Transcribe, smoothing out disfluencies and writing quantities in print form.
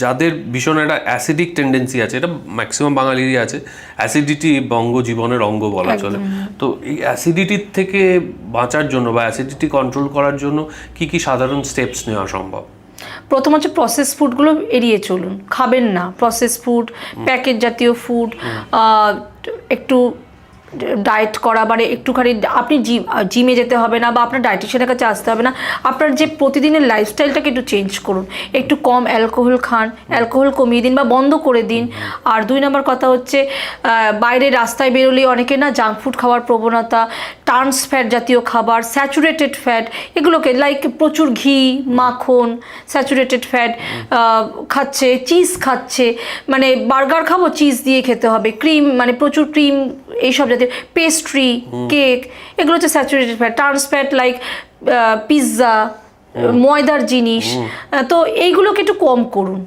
যাদের ভীষণ একটা অ্যাসিডিক টেন্ডেন্সি আছে, এটা ম্যাক্সিমাম বাঙালিরই আছে, অ্যাসিডিটি বঙ্গ জীবনের অঙ্গ বলা চলে। তো এই অ্যাসিডিটির থেকে বাঁচার জন্য বা অ্যাসিডিটি কন্ট্রোল করার জন্য কি কি সাধারণ স্টেপস নেওয়া সম্ভব? প্রথম হচ্ছে প্রসেস ফুডগুলো এড়িয়ে চলুন, খাবেন না প্রসেস ফুড, প্যাকেট জাতীয় ফুড। একটু ডায়েট করা, মানে একটুখানি আপনি জিমে যেতে হবে না বা আপনার ডায়েটিশিয়ানের কাছে আসতে হবে না, আপনার যে প্রতিদিনের লাইফস্টাইলটাকে একটু চেঞ্জ করুন, একটু কম অ্যালকোহল খান, অ্যালকোহল কমিয়ে দিন বা বন্ধ করে দিন। আর 2 নম্বর কথা হচ্ছে বাইরে রাস্তায় বেরোলে অনেকে না জাঙ্ক ফুড খাওয়ার প্রবণতা, ট্রান্স ফ্যাট জাতীয় খাবার, স্যাচুরেটেড ফ্যাট, এগুলোকে লাইক প্রচুর ঘি, মাখন, স্যাচুরেটেড ফ্যাট খাচ্ছে, চিজ খাচ্ছে, মানে বার্গার খাবো চিজ দিয়ে খেতে হবে, ক্রিম মানে প্রচুর ক্রিম, এইসব জাতীয় পেস্ট্রি, কেক, এগুলো হচ্ছে saturated fat. Trans fat like pizza, ময়দার জিনিস, তো এইগুলোকে একটু কম করুন।